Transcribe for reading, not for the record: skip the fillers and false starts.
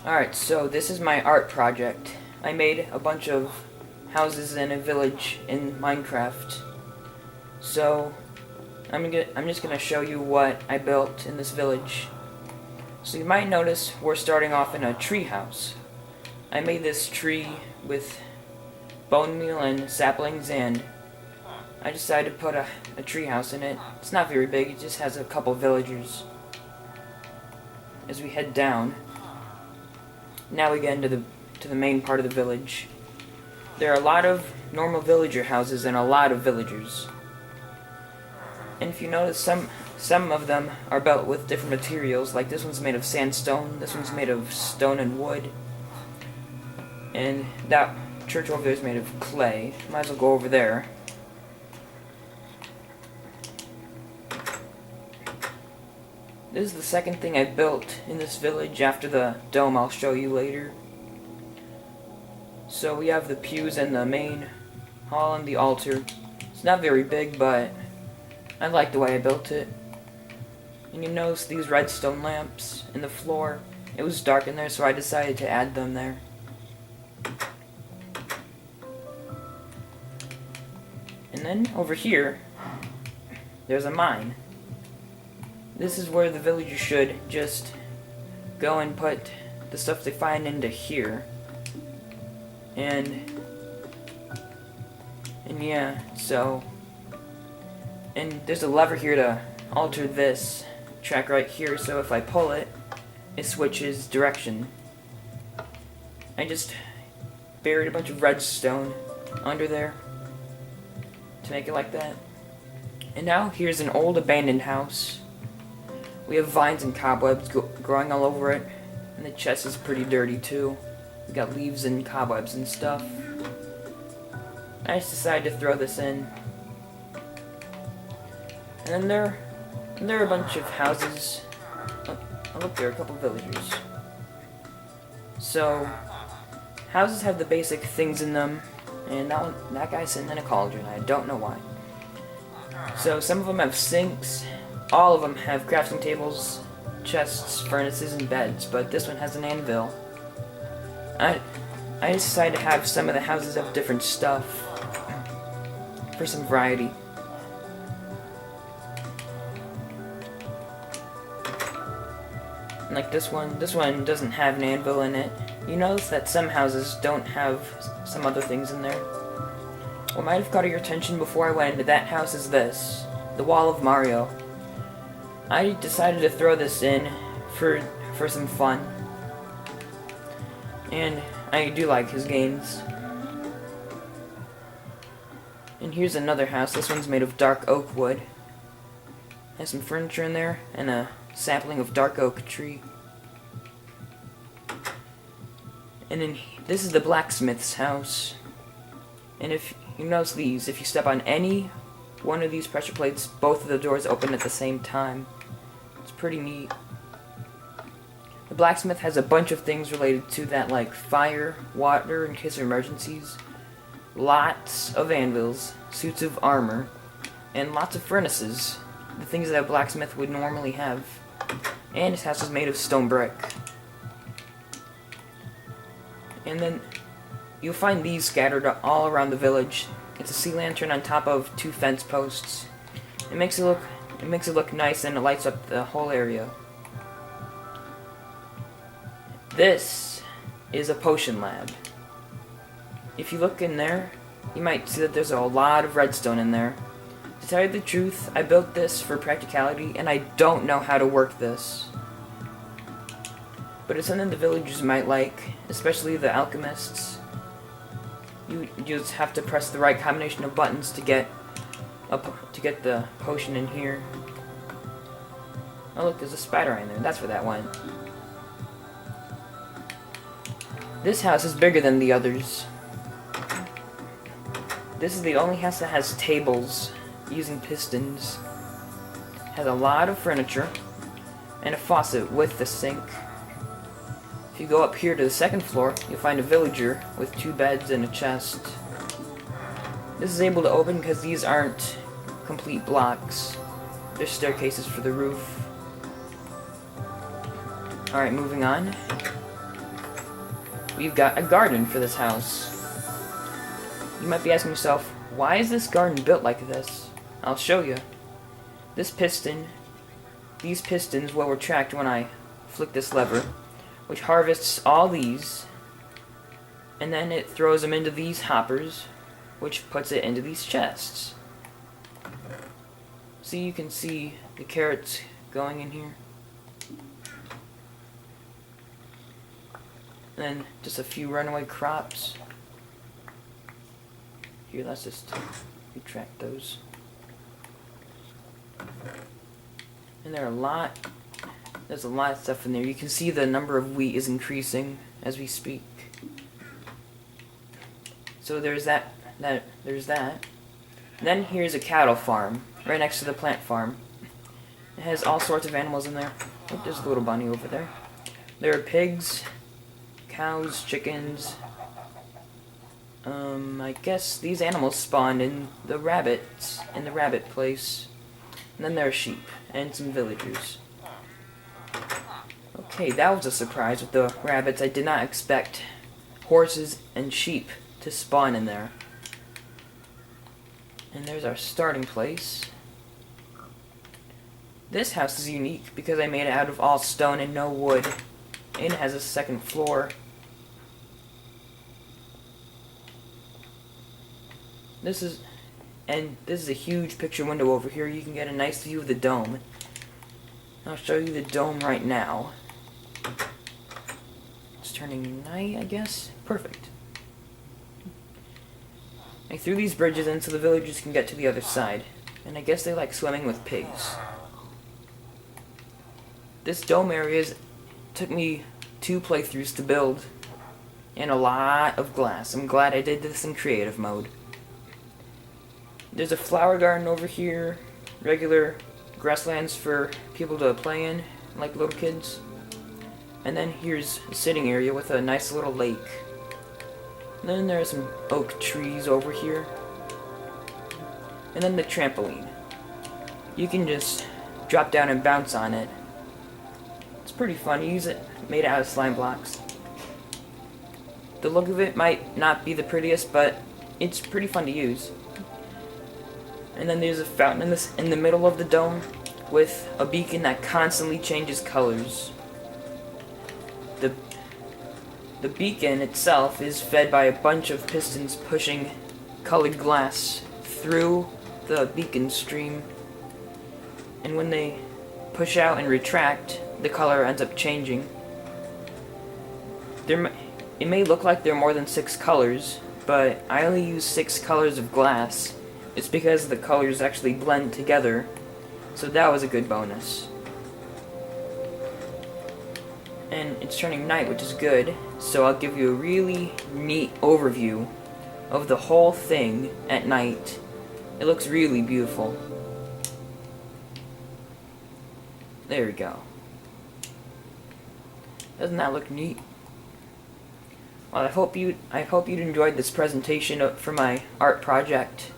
Alright, so this is my art project. I made a bunch of houses in a village in Minecraft. So I'm just gonna show you what I built in this village. So you might notice we're starting off in a tree house. I made this tree with bone meal and saplings, and I decided to put a tree house in it. It's not very big, it just has a couple villagers. As we head down, now we get into the main part of the village. There are a lot of normal villager houses and a lot of villagers. And if you notice, some of them are built with different materials. Like this one's made of sandstone, this one's made of stone and wood, and that church over there is made of clay. Might as well go over there. This is the second thing I built in this village after the dome I'll show you later. So we have the pews and the main hall and the altar. It's not very big, but I like the way I built it. And you notice these redstone lamps in the floor. It was dark in there, so I decided to add them there. And then over here, there's a mine. This is where the villagers should just go and put the stuff they find into here. And yeah, so, and there's a lever here to alter this track right here, so if I pull it, it switches direction. I just buried a bunch of redstone under there to make it like that. And now here's an old abandoned house. We have vines and cobwebs growing all over it, and the chest is pretty dirty too. We got leaves and cobwebs and stuff. I just decided to throw this in. And then there are a bunch of houses. Oh, look, there are a couple villagers. So, houses have the basic things in them, and that guy's sitting in a cauldron. I don't know why. So some of them have sinks. All of them have crafting tables, chests, furnaces, and beds, but this one has an anvil. I decided to have some of the houses have different stuff for some variety. Like this one doesn't have an anvil in it. You notice that some houses don't have some other things in there. What might have caught your attention before I went into that house is this, the wall of Mario. I decided to throw this in for some fun. And I do like his games. And here's another house. This one's made of dark oak wood. Has some furniture in there and a sapling of dark oak tree. And then this is the blacksmith's house. And if you notice these, if you step on any one of these pressure plates, both of the doors open at the same time. It's pretty neat. The blacksmith has a bunch of things related to that, like fire, water in case of emergencies, lots of anvils, suits of armor, and lots of furnaces, the things that a blacksmith would normally have. And his house is made of stone brick. And then you'll find these scattered all around the village. It's a sea lantern on top of 2 fence posts. It makes it look nice, and it lights up the whole area. This is a potion lab. If you look in there, you might see that there's a lot of redstone in there. To tell you the truth, I built this for practicality, and I don't know how to work this. But it's something the villagers might like, especially the alchemists. You just have to press the right combination of buttons to get the potion in here. Oh look, there's a spider in there. That's where that went. This house is bigger than the others. This is the only house that has tables using pistons. Has a lot of furniture and a faucet with the sink. If you go up here to the second floor, you'll find a villager with 2 beds and a chest. This is able to open because these aren't complete blocks. They're staircases for the roof. Alright, moving on. we've got a garden for this house. You might be asking yourself, why is this garden built like this? I'll show you. These pistons will retract when I flick this lever, which harvests all these, and then it throws them into these hoppers, which puts it into these chests. So you can see the carrots going in here. And then just a few runaway crops. Here, let's just retract those. And there's a lot of stuff in there. You can see the number of wheat is increasing as we speak. So there's that. There's that. And then here's a cattle farm right next to the plant farm. It has all sorts of animals in there. Oh, there's a little bunny over there. There are pigs, cows, chickens. I guess these animals spawned in the rabbit place. And then there are sheep and some villagers. Okay, that was a surprise with the rabbits. I did not expect horses and sheep to spawn in there. And there's our starting place. This house is unique because I made it out of all stone and no wood. And it has a second floor. This is a huge picture window over here. You can get a nice view of the dome. I'll show you the dome right now. It's turning night, I guess. Perfect. I threw these bridges in so the villagers can get to the other side. And I guess they like swimming with pigs. This dome area took me 2 playthroughs to build. And a lot of glass. I'm glad I did this in creative mode. There's a flower garden over here. Regular grasslands for people to play in, like little kids. And then here's a sitting area with a nice little lake. And then there are some oak trees over here. And then the trampoline. You can just drop down and bounce on it. It's pretty fun. You use it made out of slime blocks. The look of it might not be the prettiest, but it's pretty fun to use. And then there's a fountain in the middle of the dome with a beacon that constantly changes colors. The beacon itself is fed by a bunch of pistons pushing colored glass through the beacon stream. And when they push out and retract, the color ends up changing. It may look like there are more than 6 colors, but I only use 6 colors of glass. It's because the colors actually blend together, so that was a good bonus. And it's turning night, which is good, so I'll give you a really neat overview of the whole thing at night. It looks really beautiful. There we go. Doesn't that look neat? Well, I hope you enjoyed this presentation for my art project.